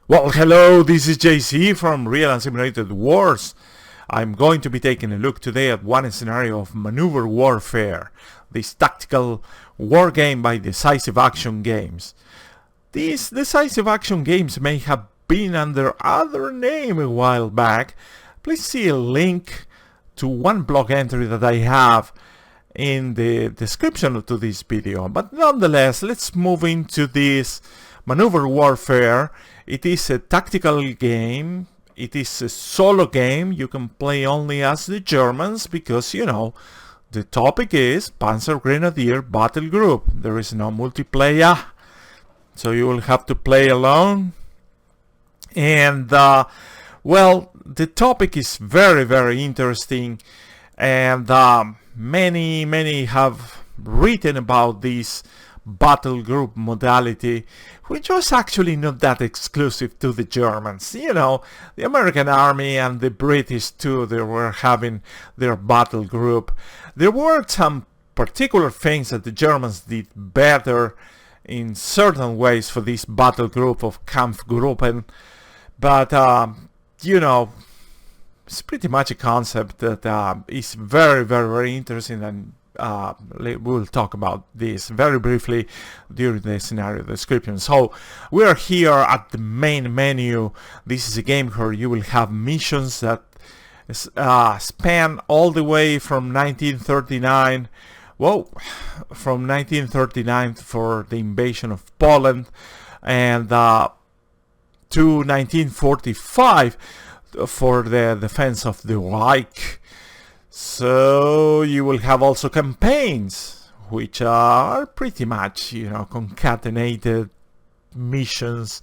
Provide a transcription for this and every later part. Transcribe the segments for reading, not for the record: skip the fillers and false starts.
Well, hello, this is JC from Real and Simulated Wars. I'm going to be taking a look today at one scenario of Maneuver Warfare, this tactical war game by Decisive Action Games. These Decisive Action Games may have been under other name a while back. Please see a link to one blog entry that I have in the description to this video. But nonetheless, let's move into this Maneuver Warfare. It is a tactical game. It is a solo game. You can play only as the Germans because, you know, the topic is Panzer Grenadier Battle Group. There is no multiplayer, so you will have to play alone. And, well, the topic is very, very interesting. And many have written about this battle group modality, which was actually not that exclusive to the Germans. You know, the American army and the British too, they were having their battle group. There were some particular things that the Germans did better in certain ways for this battle group of Kampfgruppen, but you know, it's pretty much a concept that is very interesting, and we'll talk about this very briefly during the scenario description. So we are here at the main menu. This is a game where you will have missions that span all the way from 1939, well, from 1939 for the invasion of Poland, and to 1945 for the defense of the Reich. So you will have also campaigns, which are pretty much, you know, concatenated missions.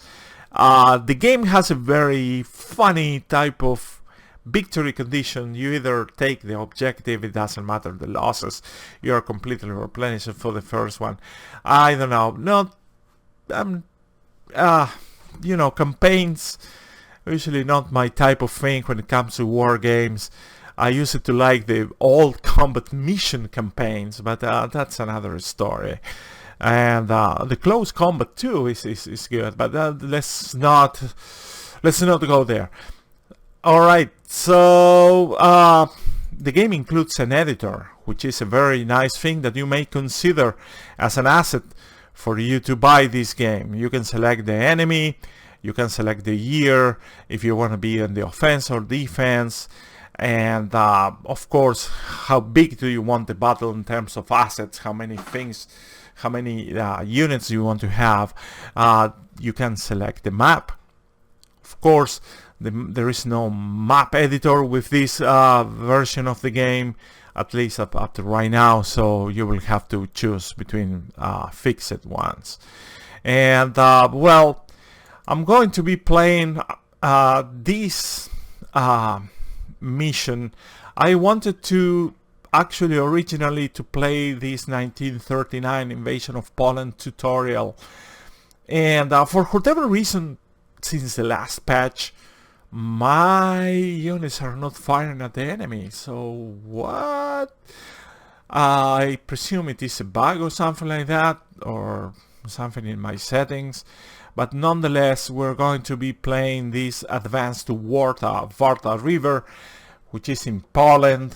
The game has a very funny type of victory condition. You either take the objective, it doesn't matter the losses, you are completely replenished for the first one. I don't know, you know, campaigns usually not my type of thing when it comes to war games. I used to like the old combat mission campaigns, but that's another story. And the close combat too is good, but let's not go there. All right, so the game includes an editor, which is a very nice thing that you may consider as an asset for you to buy this game. You can select the enemy, you can select the year if you want to be in the offense or defense, and of course, how big do you want the battle in terms of assets, how many things, how many units you want to have. You can select the map. Of course, there is no map editor with this version of the game, at least up to right now, so you will have to choose between fixed ones. And well, I'm going to be playing this mission. I wanted to actually originally to play this 1939 invasion of Poland tutorial, and for whatever reason, since the last patch, my units are not firing at the enemy. So what? I presume it is a bug or something like that, or something in my settings. But nonetheless, we're going to be playing this advance to Warta River, which is in Poland.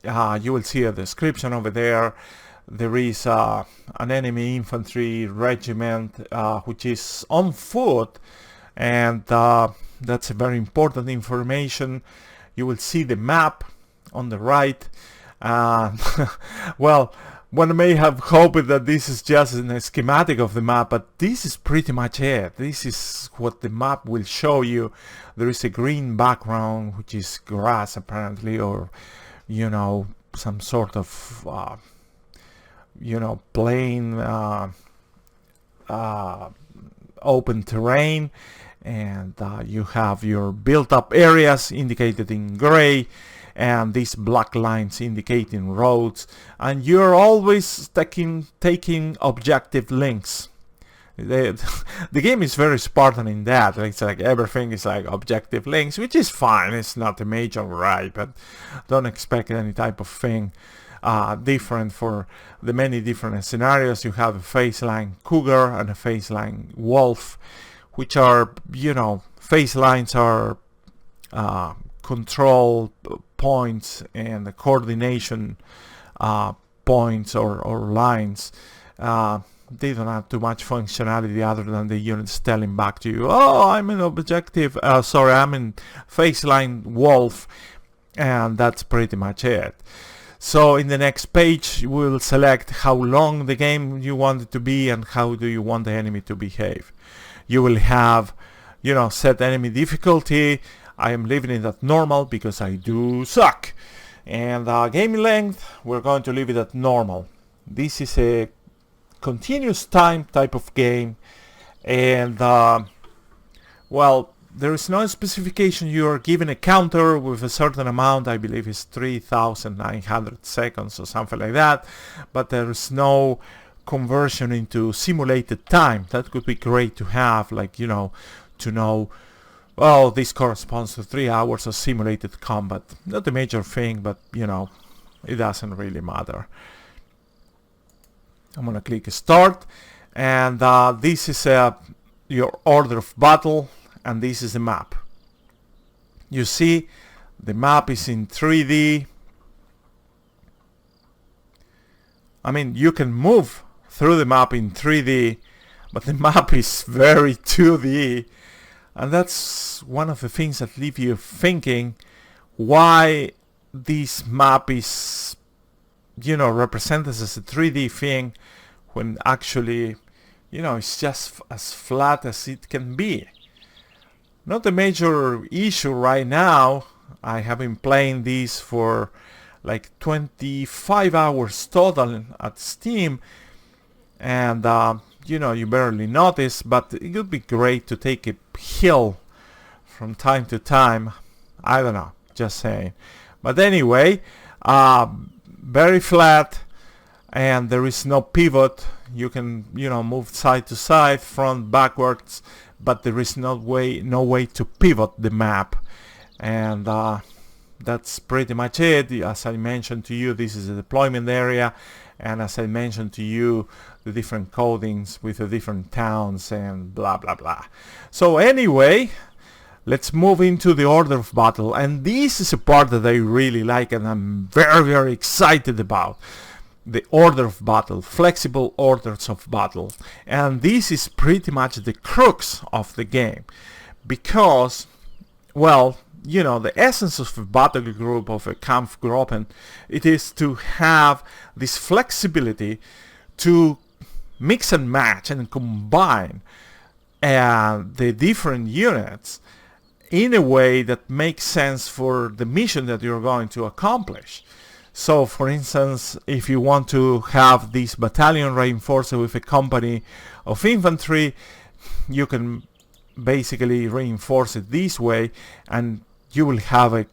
You will see a description over there. There is an enemy infantry regiment which is on foot, and that's a very important information. You will see the map on the right. Well, one may have hoped that this is just a schematic of the map, but this is pretty much it. This is what the map will show you. There is a green background, which is grass apparently, or, you know, some sort of, you know, plain open terrain. And you have your built-up areas indicated in gray, and these black lines indicating roads, and you're always taking objective links. The game is very Spartan in that. It's like everything is like objective links, which is fine. It's not a major right, but don't expect any type of thing different for the many different scenarios. You have a phase line cougar and a phase line wolf, which are, phase lines are control points and the coordination points or lines. They don't have too much functionality other than the units telling back to you, oh, I'm in objective, I'm in phase line wolf, and that's pretty much it. So in the next page, we'll select how long the game you want it to be and how do you want the enemy to behave. You will have, set enemy difficulty. I am leaving it at normal because I do suck. And game length, we're going to leave it at normal. This is a continuous time type of game, and there is no specification. You are given a counter with a certain amount, I believe it's 3,900 seconds or something like that, but there is no conversion into simulated time. That could be great to have, like, to know, well, this corresponds to 3 hours of simulated combat. Not a major thing, but it doesn't really matter. I'm gonna click start, and this is your order of battle, and this is the map. You see the map is in 3D. I mean, you can move through the map in 3D, but the map is very 2D, and that's one of the things that leave you thinking why this map is represented as a 3D thing when actually it's just as flat as it can be. Not a major issue right now. I have been playing this for like 25 hours total at Steam, and you barely notice, but it would be great to take a hill from time to time. I don't know, just saying. But anyway, very flat, and there is no pivot. You can move side to side, front, backwards, but there is no way to pivot the map, and that's pretty much it. As I mentioned to you, this is a deployment area, and as I mentioned to you, the different codings with the different towns and blah blah blah. So anyway, let's move into the order of battle, and this is a part that I really like and I'm very, very excited about. The order of battle, flexible orders of battle, and this is pretty much the crux of the game, because, well, the essence of a battle group, of a Kampfgruppen, it is to have this flexibility to mix and match and combine the different units in a way that makes sense for the mission that you're going to accomplish. So, for instance, if you want to have this battalion reinforced with a company of infantry, you can basically reinforce it this way, and you will have a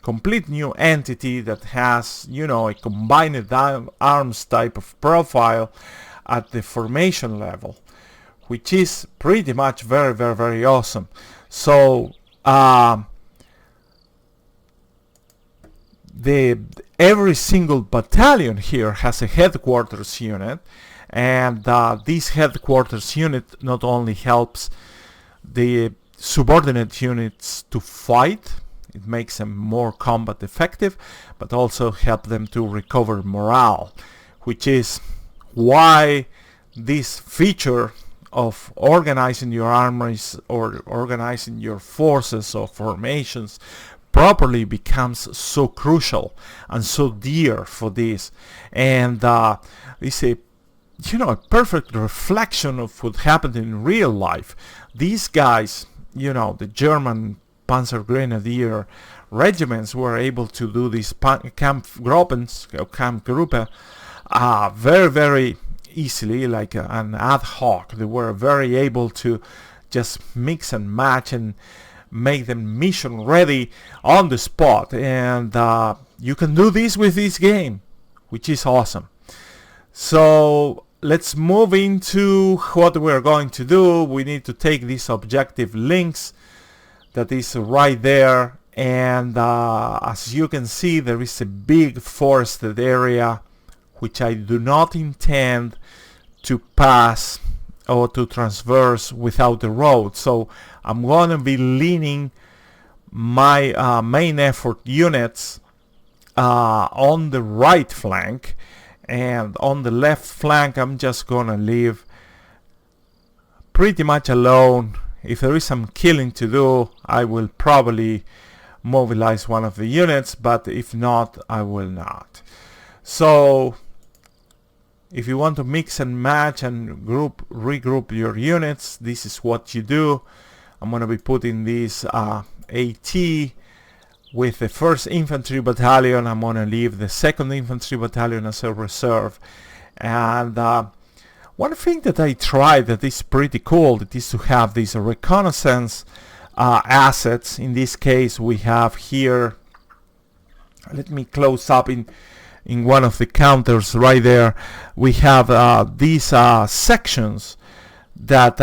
complete new entity that has, a combined arms type of profile at the formation level, which is pretty much very, very, very awesome. So, every single battalion here has a headquarters unit, and this headquarters unit not only helps the subordinate units to fight, it makes them more combat effective, but also help them to recover morale, which is why this feature of organizing your armies or organizing your forces or formations properly becomes so crucial and so dear for this. And it's a perfect reflection of what happened in real life. These guys, the German Panzergrenadier regiments were able to do these Kampfgruppen very, very easily, like an ad hoc. They were very able to just mix and match and make them mission ready on the spot, and you can do this with this game, which is awesome. So let's move into what we're going to do. We need to take these objective links that is right there, and as you can see, there is a big forested area which I do not intend to pass or to transverse without the road. So I'm going to be leaning my main effort units on the right flank, and on the left flank I'm just going to leave pretty much alone. If there is some killing to do, I will probably mobilize one of the units, but if not, I will not. So if you want to mix and match and regroup your units, this is what you do. I'm going to be putting this AT with the 1st Infantry Battalion. I'm going to leave the 2nd Infantry Battalion as a reserve. And one thing that I tried that is pretty cool, that is to have these reconnaissance assets. In this case we have here, let me close up in one of the counters right there, we have these sections that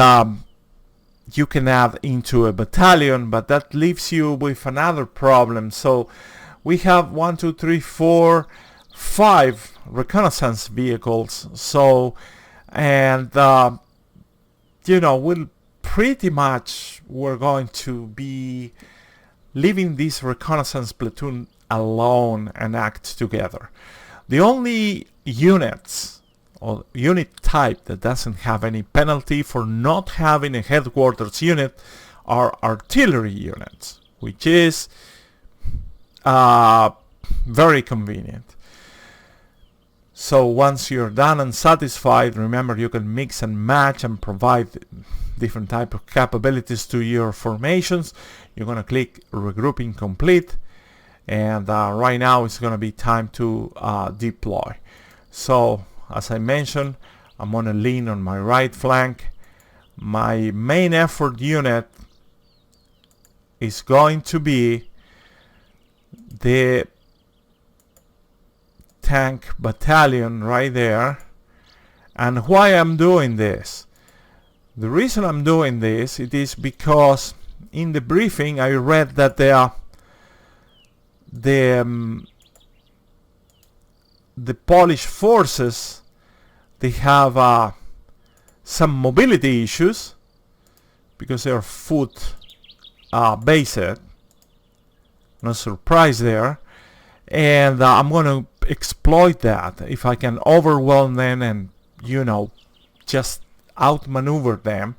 you can add into a battalion, but that leaves you with another problem. So we have 1, 2, 3, 4, 5 reconnaissance vehicles. So, and you know, we're going to be leaving this reconnaissance platoon alone and act together. The only units or unit type that doesn't have any penalty for not having a headquarters unit are artillery units, which is very convenient. So once you're done and satisfied, remember you can mix and match and provide different type of capabilities to your formations. You're going to click regrouping complete, and right now it's going to be time to deploy. So as I mentioned, I'm going to lean on my right flank. My main effort unit is going to be the tank battalion right there. And why I'm doing this? The reason I'm doing this, it is because in the briefing I read that the Polish forces, they have some mobility issues because they are foot based. No surprise there. And I'm going to exploit that. If I can overwhelm them and, you know, just outmaneuver them,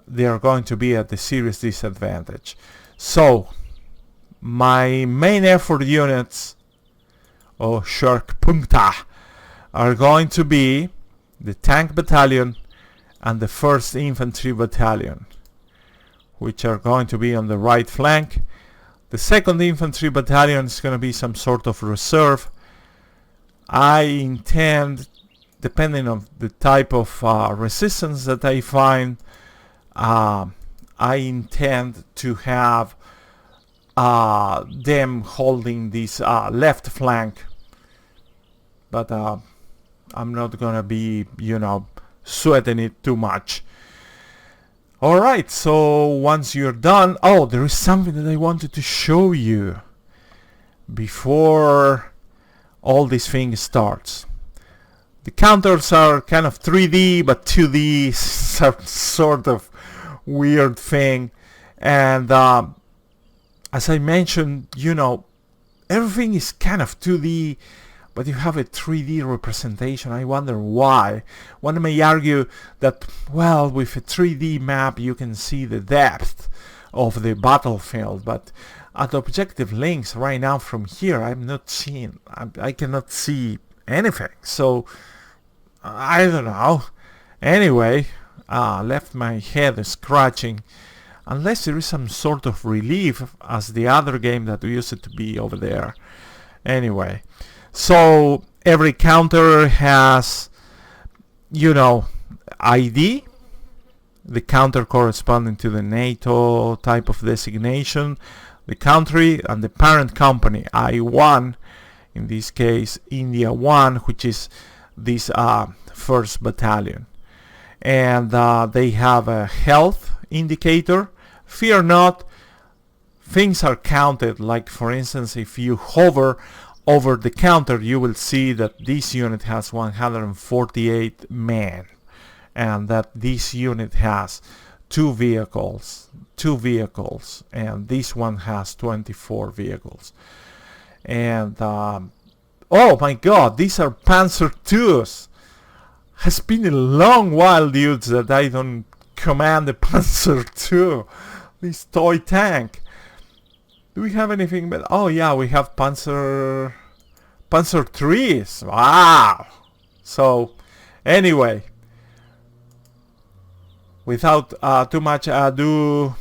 they are going to be at a serious disadvantage. So my main effort units, or Schwerpunkte, are going to be the tank battalion and the 1st Infantry Battalion, which are going to be on the right flank. The 2nd Infantry Battalion is going to be some sort of reserve. I intend, depending on the type of resistance that I find, I intend to have them holding this left flank, but I'm not gonna be, you know, sweating it too much. Alright, so once you're done, oh, there is something that I wanted to show you before all this thing starts. The counters are kind of 3D, but 2D sort of weird thing. And as I mentioned, you know, everything is kind of 2D, but you have a 3D representation. I wonder why. One may argue that, well, with a 3D map you can see the depth of the battlefield, but at objective links right now from here I'm not seeing, I cannot see anything. So I don't know. Anyway, left my head scratching, unless there is some sort of relief as the other game that used it to be over there. Anyway, so every counter has, you know, ID, the counter corresponding to the NATO type of designation, the country, and the parent company, I1, in this case India 1, which is this 1st battalion. And they have a health indicator. Fear not, things are counted, like for instance if you hover over the counter, you will see that this unit has 148 men, and that this unit has two vehicles, and this one has 24 vehicles. And oh my god, these are Panzer IIs. Has been a long while, dudes, that I don't command a Panzer II, this toy tank. Do we have anything? But oh yeah, we have Panzer IIIs. Wow. So anyway, without too much ado,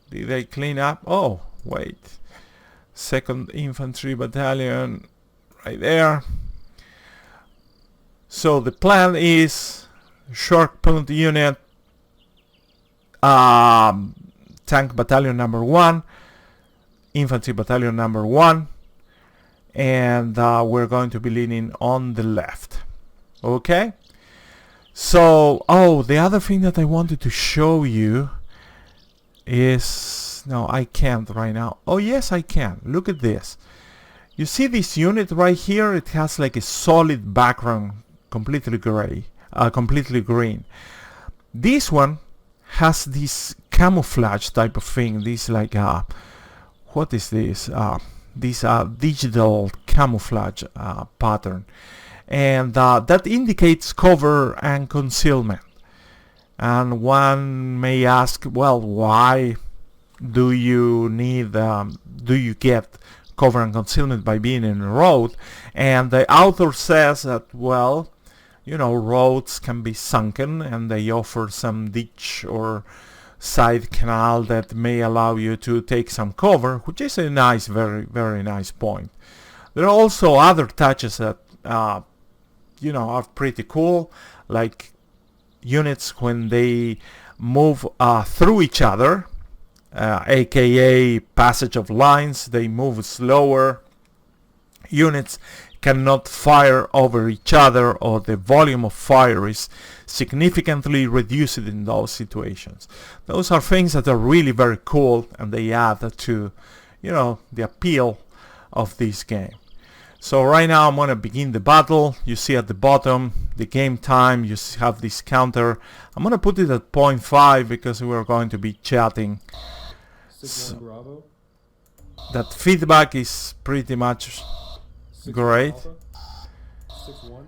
did they clean up? Oh wait, 2nd Infantry Battalion right there. So the plan is short punt unit, tank battalion number 1, infantry battalion number 1, and we're going to be leaning on the left. Okay, so the other thing that I wanted to show you is, no, I can't right now. Oh yes, I can. Look at this. You see this unit right here? It has like a solid background, completely gray, completely green. This one has this camouflage type of thing. This like what is this? This digital camouflage pattern, and that indicates cover and concealment. And one may ask, well, why do you need? Do you get cover and concealment by being in a road? And the author says that, well, you know, roads can be sunken, and they offer some ditch or side canal that may allow you to take some cover, which is a nice, very, very nice point. There are also other touches that you know, are pretty cool, like units when they move through each other, aka passage of lines. They move slower. Units cannot fire over each other, or the volume of fire is significantly reduced in those situations. Those are things that are really very cool, and they add to, you know, the appeal of this game. So right now I'm going to begin the battle. You see at the bottom the game time. You have this counter. I'm going to put it at 0.5 because we're going to be chatting. So Bravo. that feedback is pretty much great. 6-1.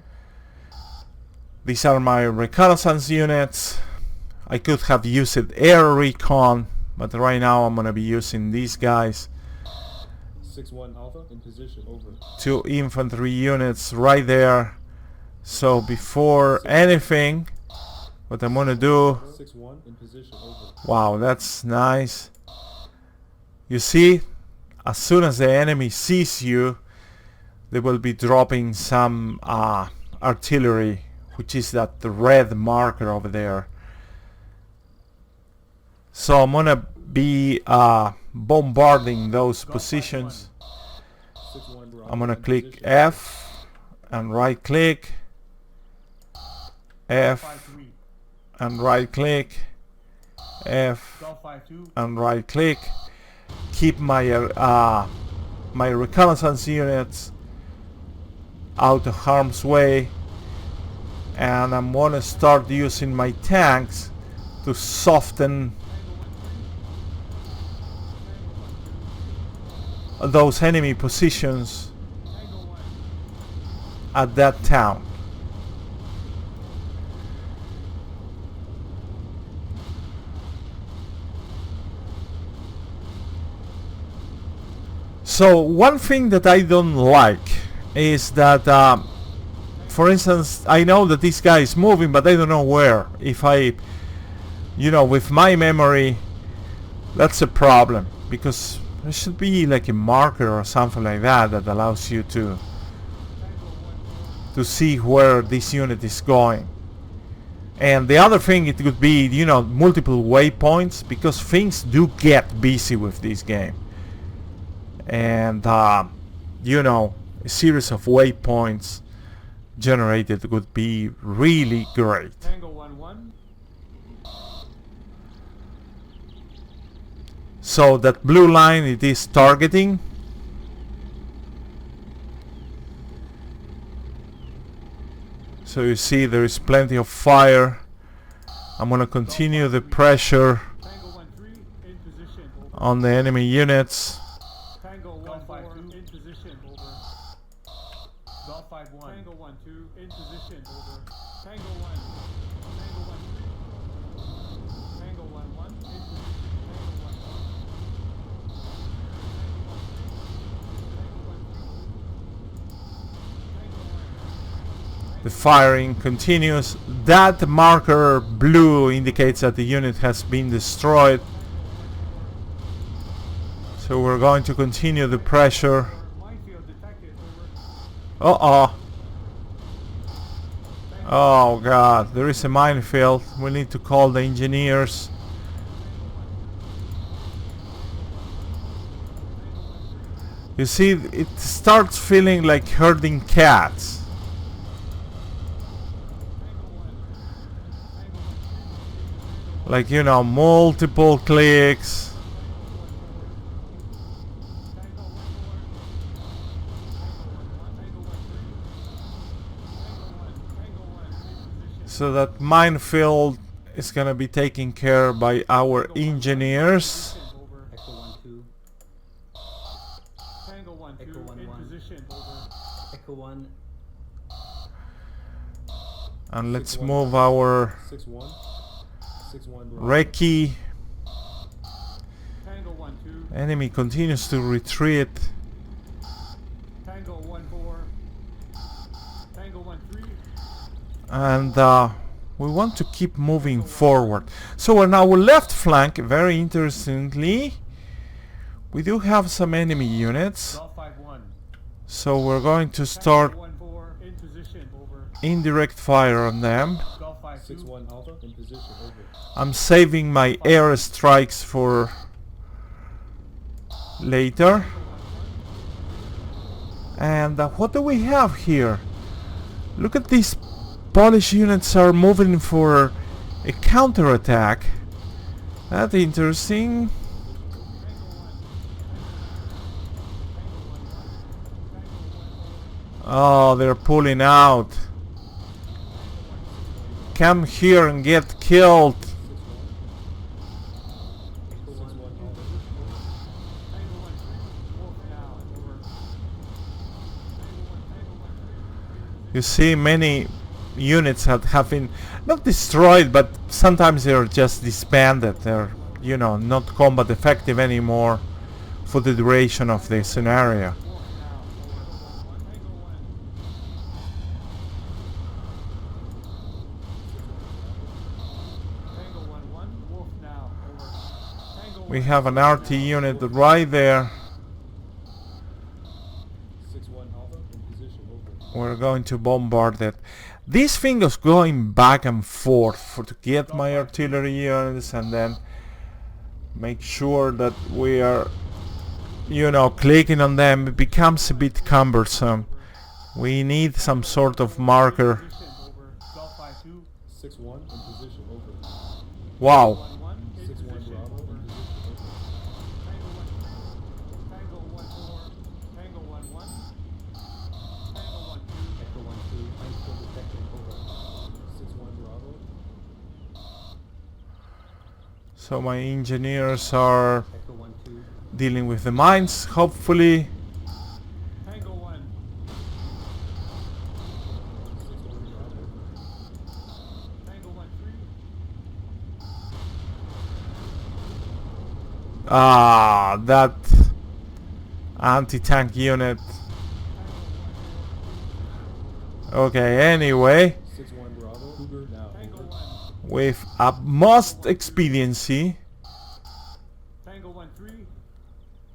These are my reconnaissance units. I could have used air recon, but right now I'm going to be using these guys. 6-1 Alpha in position, over. 2 infantry units right there. So before anything, what I'm going to do... 6-1 in position, over. Wow, that's nice. You see, as soon as the enemy sees you, they will be dropping some artillery, which is that red marker over there. So I'm gonna be bombarding those positions. I'm gonna click F and right click, F and right click, F and right click. Keep my my reconnaissance units out of harm's way, and I'm gonna start using my tanks to soften those enemy positions at that town. So one thing that I don't like is that, for instance, I know that this guy is moving, but I don't know where. If I, you know, with my memory, that's a problem, because there should be like a marker or something like that that allows you to see where this unit is going. And the other thing, it could be, you know, multiple waypoints, because things do get busy with this game. And you know, a series of waypoints generated would be really great. Tango 1-1. So that blue line, it is targeting. So you see there is plenty of fire. I'm gonna continue the pressure Tango 1-3 in position. Over. on the enemy units. Tango 1-4 in position. Over. Golf 5-1. Tango 1-2 in position. Over. Tango 1. Tango 1-3. Tango 1-1 in position. Tango 1. The firing continues. That marker blue indicates that the unit has been destroyed. So we're going to continue the pressure. Minefield detected. Over. Uh-oh. Oh god, there is a minefield. We need to call the engineers. You see, it starts feeling like herding cats. Like, you know, multiple clicks. So that minefield is gonna be taken care by our engineers. Over. Echo 1-2. Tango 1-2 Echo in 1-1. position. Over. Echo 1. And let's move our 6-1. 6-1. recce. Tango 1-2. Enemy continues to retreat. Tango 1-4. Tango 1-3. And we want to keep moving forward. So on our left flank, very interestingly, we do have some enemy units. Golf 5-1. So we're going to start Tango 1-4 in position. Over. indirect fire on them. Golf 5-2. 6-1 Alpha in position. Over. I'm saving my air strikes for later. And what do we have here? Look at these Polish units are moving for a counterattack. That's interesting. Oh, they're pulling out. Come here and get killed. 6-1 Alpha. Tango 1-3. Wolf now. Over. You see many units have been not destroyed, but sometimes they're just disbanded. They're, you know, not combat effective anymore for the duration of the scenario. We have an RT unit right there. 6-1 Alpha in position. Over. We're going to bombard it. This thing is going back and forth to get my artillery units and then make sure that we are, you know, clicking on them. It becomes a bit cumbersome. We need some sort of marker. 6-1 in position. Over. Wow. 6-1 Bravo in position. Tango 1-4. Tango 1-1. Tango 1-2. Echo 1-2. Minefield detected. Over. 6-1 Bravo. So my engineers are Echo 1-2. dealing with the mines, hopefully. Tango 1. 6-1 Bravo. Tango 1-3. Ah, that anti-tank unit. Okay, anyway, 6-1 Bravo. Cougar now. Tango 1. with utmost expediency, Tango 1-3.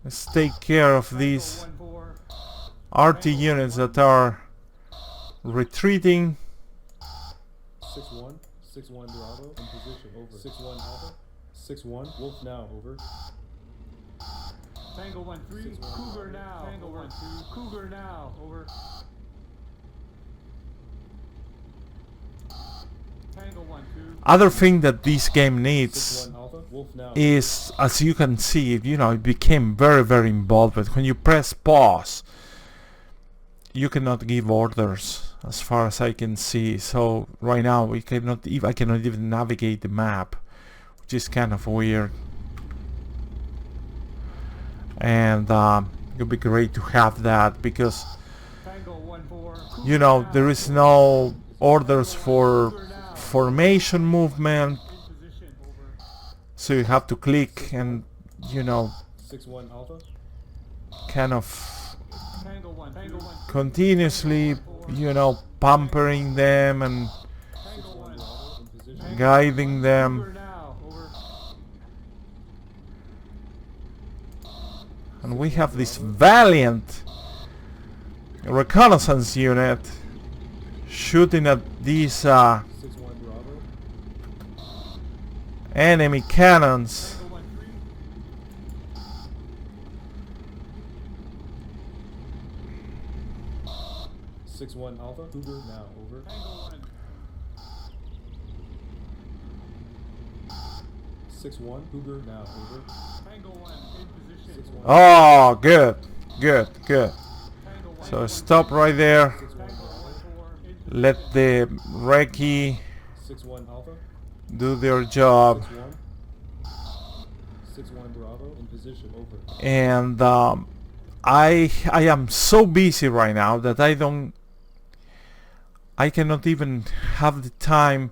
let's take care of these Tango 1-4. RT units that are retreating. 6-1. 6-1 Bravo in position. Over. 6-1 Alpha. 6-1 Wolf now. Over. Tango 1-3. Cougar now. Tango 1-2. Cougar now. Over. Tango 1-2. Other thing that this game needs 6-1 Alpha. Wolf now. is, as you can see, you know, it became very, very involved. But when you press pause, you cannot give orders. as far as I can see. So right now I cannot even navigate the map, which is kind of weird. And it would be great to have that, because you know there is no orders for formation movement, so you have to click and, you know, 6-1 Alpha. kind of continuously, you know, pampering them and 6-1 Bravo in position. guiding them. And we have this valiant reconnaissance unit shooting at these 6-1 Bravo. enemy cannons. Six one Alpha. Cougar now over. 6-1 Cougar now over. 6-1. Oh, good, good, good. So stop right there. 6-1 Bravo. Let the recce 6-1 Alpha. do their job. 6-1. 6-1 Bravo in position over. And I am so busy right now that I cannot even have the time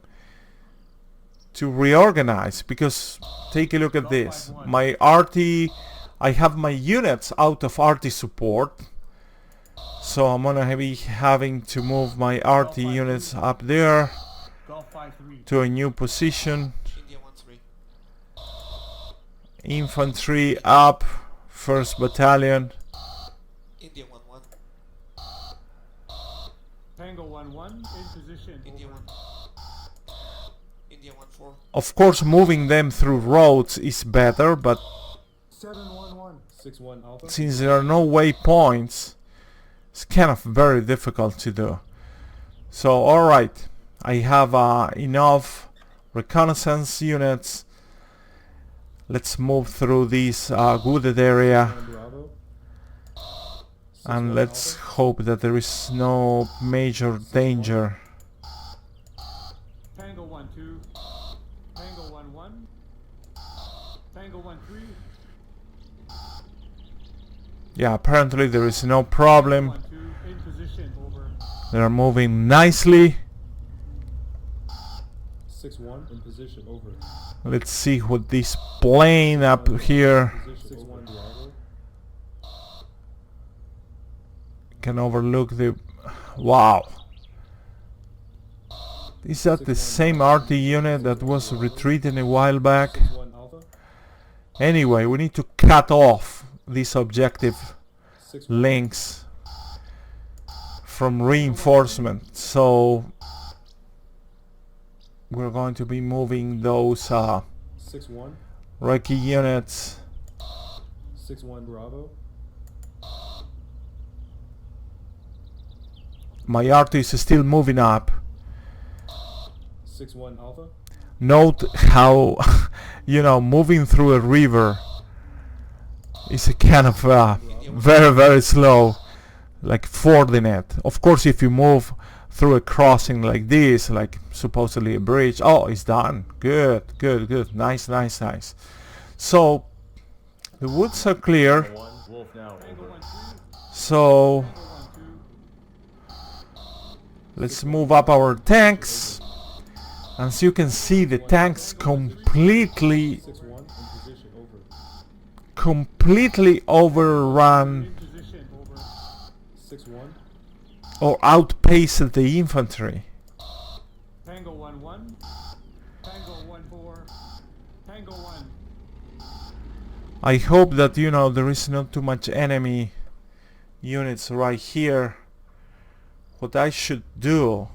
to reorganize, because take a look at this. My RT, I have my units out of RT support, so I'm gonna be having to move my RT units up there to a new position. Infantry up, 1st Battalion. India 1-1. Tango 1-1 in position. India 1. India 1-4. Of course, moving them through roads is better, but 7-1-1. 6-1 Alpha. since there are no waypoints, it's kind of very difficult to do. So, alright, I have enough reconnaissance units. Let's move through this wooded area, 6-1 Bravo. and 6-1 let's Alpha. hope that there is no major danger. Tango 1-2. Tango 1-1. Tango 1-3. Yeah, apparently there is no problem. 1-2 in position. Over. They are moving nicely. 6-1 in position over. Let's see what this plane up here Position 6-1 Bravo. can overlook the... Wow. Is that the same RT unit that was retreating a while back? 6-1 Alpha. Anyway, we need to cut off these objective 6-1 links from reinforcement. So we're going to be moving those 6-1. recce units. 6-1 Bravo. My RT is still moving up. 6-1 Alpha. Note how, you know, moving through a river is a kind of very, very slow, like fording it. Of course, if you move through a crossing like this, like supposedly a bridge, oh, it's done. Good, good, good. Nice, nice, nice. So the woods are clear. Wolf now over. So let's move up our tanks. As you can see, the tanks completely 6-1 in position over. completely overrun In position. Over. 6-1. or outpaced the infantry. Tango 1-1. Tango 1-4. Tango 1. I hope that, you know, there is not too much enemy units right here. What I should do,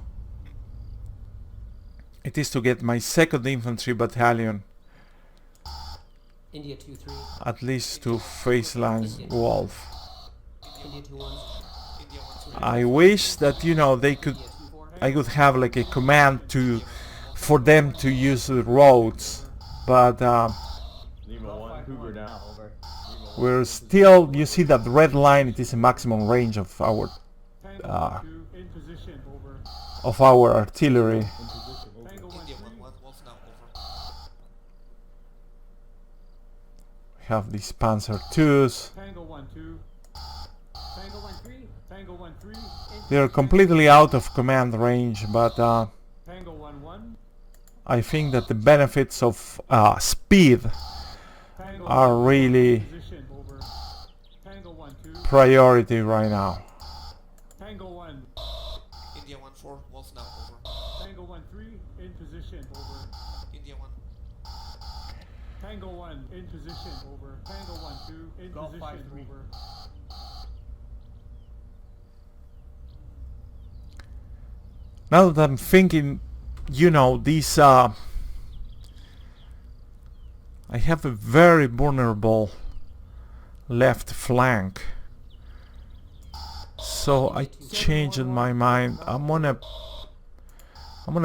it is to get my 2nd Infantry Battalion India 2-3. at least to face lines Wolf. India 2-1. India 1-3. I wish that, you know, they could, India 2-4. I could have like a command for them to use the roads, but Lima 1 Cougar now over. we're still, you see that red line, it is a maximum range of our Tango 1-2 in position. Over. of our artillery. In position. Over. Tango 1 India 3. 1-1. Wolf now over. We have these Panzer IIs. Tango 1 2. Tango 1 3. Tango 1 3. They're completely out of command range, but Tango 1 1. I think that the benefits of speed Tango are 1 really position over. Tango 1 2. priority right now. Tango 1. India 1-4. Wolf now over. Tango 1 3. In position over. India 1. Tango 1 in position over. Tango 1 2 in Golf position 5-3. over. Now that I'm thinking, you know, these I have a very vulnerable left flank, so I changed my mind. I'm gonna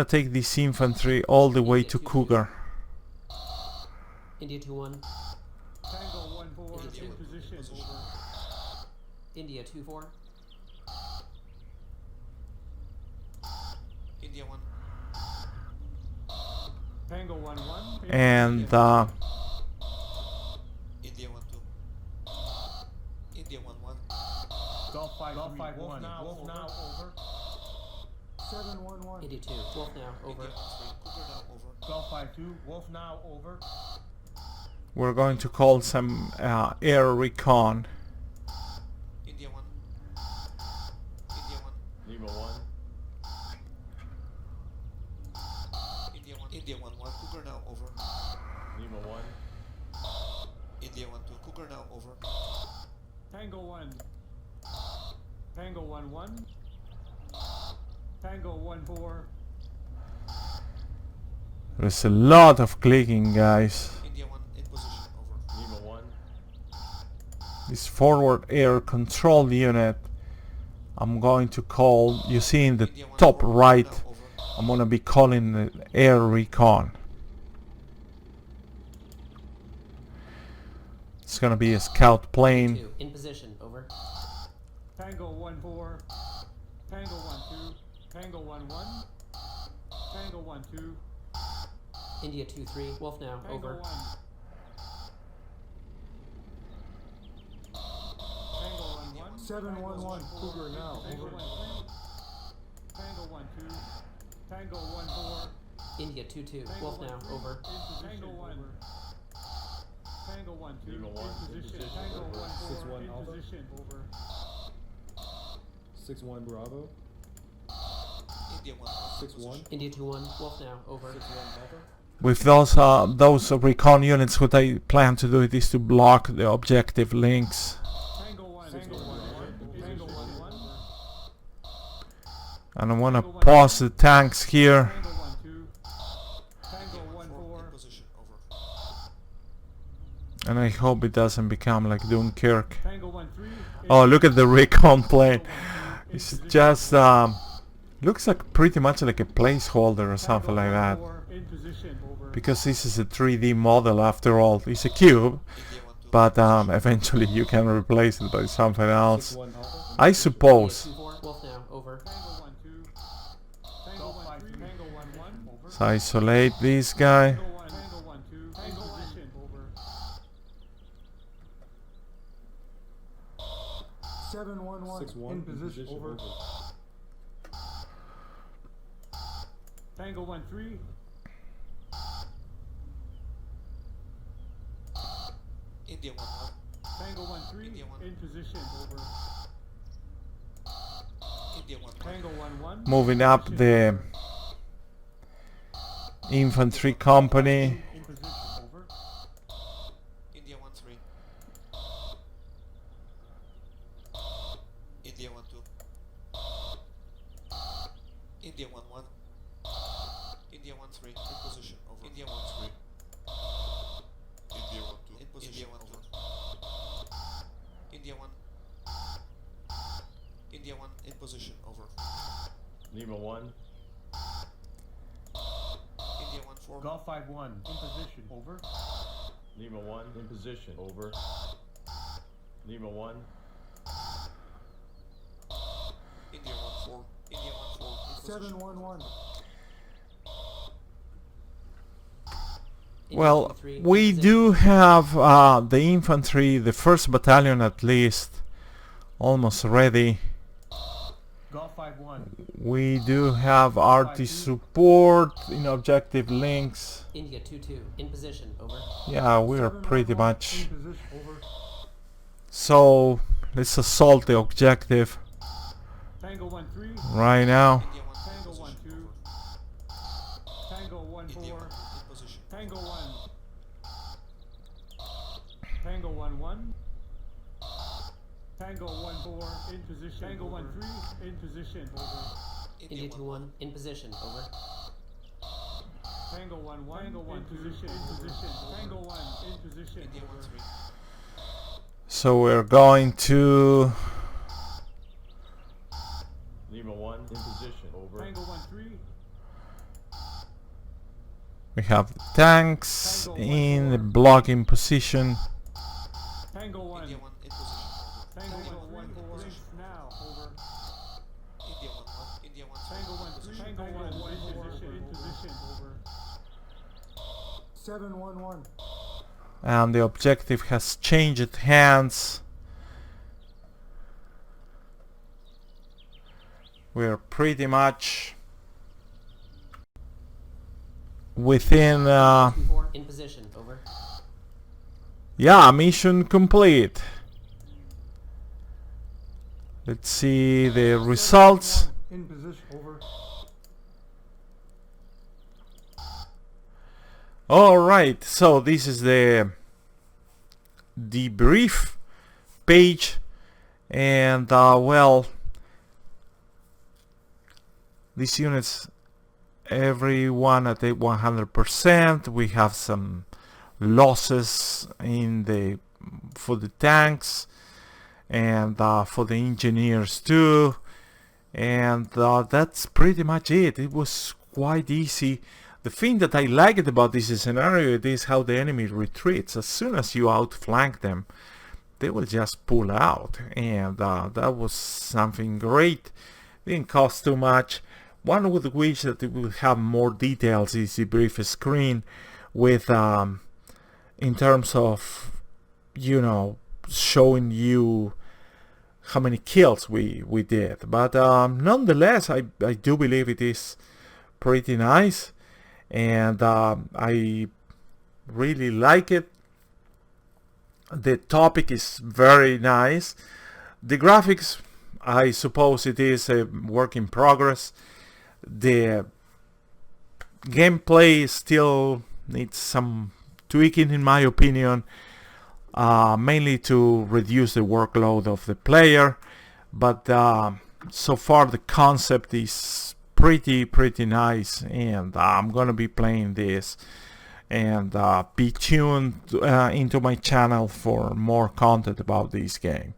take this infantry all the way to Cougar. India 2-1. Tango 1 4 India in two. position over. India 2-4. India 1. Tango 1 1. And India 1-2. India 1-1. Golf 5 Golf 3. 5 Wolf 1. now. Wolf Over. now over. 7 1 1. India 2. Wolf now. Over. India 1-3. Cougar now over. Golf 5 2. Wolf now. Over. we're going to call some air recon. India 1. India 1. Lima 1. India 1. India 1-1. Cougar now over. Lima 1. India 1-2. Cougar now over. Tango 1. Tango 1 1. Tango 1 4. There's a lot of clicking, guys. India 1 in position over. Lima 1. This forward air control unit, I'm going to call, you see in the India 1 top 4. right, Now over. I'm gonna be calling it air recon. It's gonna be a scout plane. 2. In position. Over. Tango 1 4. Tango 1 2. Tango 1 1. Tango 1 2. India 2-3. Wolf now. Tango Over. 1. Tango 1 1. 7 1 1. Cougar now. Tango Over. 1 3. Tango 1 2. Tango 1 4. India 2-2. Tango Wolf 1 now. 3. Over. Tango 1. Tango 1 2. Lima 1 In in position. position. Tango Over. 1 4. 6-1 In Alpha. position. Over. 6-1 Bravo. India 1. 6-1. India 2-1. Wolf now. Over. 6-1 Alpha. With those recon units, what I plan to do is to block the objective links. Tango 1. Tango 1 1. Tango 1 1. And I want to pause the tanks here. Tango 1 2. Tango 1 In 4. position over. And I hope it doesn't become like Dunkirk. Tango 1 3. Oh, look at the recon plane. It's just looks like pretty much like a placeholder or something like that. In position. Over. Because this is a 3D model after all. It's a cube, India 1-2. but eventually you can replace it by something else. 6-1 Alpha. I India suppose. 2-4. Wolf now. Over. Tango 1 2. Tango 1 3. Tango 1 1. Over. So isolate this guy. Tango 1. Tango 1 2. Tango position. Over. 7 1 1. 6-1 In position. Over. Tango 1 3. India 1-1. Tango 1 3. India 1. In position. Over. India 1-1. Tango 1 1. Moving up the infantry company. In position. Over. India 1-3. India 1-2. India 1-1. India 1-3. In position over. India 1-3. India 1-2. In position over. India 1. India 1 in position over. Lima 1. India 1-4. Golf 5 1. In position. Over. Lima 1 in position. Over. Lima 1. India 1-4. India 1-4 in 711. India Well, 2-3, we in do have the infantry, the 1st battalion at least, almost ready. Golf 5-1. We do have RT support in objective links. India 2-2, in position, over. Yeah, we're 711 pretty much. in position, over. So let's assault the objective Tango 1-3. right now. India 1 Tango in 1-2. position. Tango India 1-4. 1 in position. Tango 1. Tango 1-1. Tango 1-4 in position. Tango 1-3 in position. Over. India 2-1, in position, over. Tango 1-1. Tango 1 position. In position. Tango 1 in position. India 1 3. So we're going to Lima 1 in position. Over. Tango 1-3. we have the tanks in the blocking position. Tango 1. India 1 in position. Tango Tango 1 1 4 position. now. Over. India 1 1. India 1 Tango 1 3. Tango 1 in position. In position. Over. 711. And the objective has changed hands. We're pretty much within 2-4, in position, over. yeah, mission complete. Let's see the results. 711 in position, over. Alright, so this is the debrief page, and well, these units, everyone at 100%. We have some losses in the for the tanks and for the engineers too, and that's pretty much it. It was quite easy. The thing that I liked about this scenario it is how the enemy retreats. As soon as you outflank them, they will just pull out, and that was something great. Didn't cost too much. One would wish that it would have more details is the brief screen with in terms of, you know, showing you how many kills we did, but nonetheless I do believe it is pretty nice, and I really like it. The topic is very nice. The graphics, I suppose it is a work in progress. The gameplay still needs some tweaking in my opinion, mainly to reduce the workload of the player, but so far the concept is pretty nice, and I'm gonna be playing this, and be tuned into my channel for more content about this game.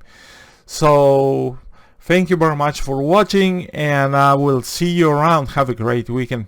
So thank you very much for watching, and I will see you around. Have a great weekend.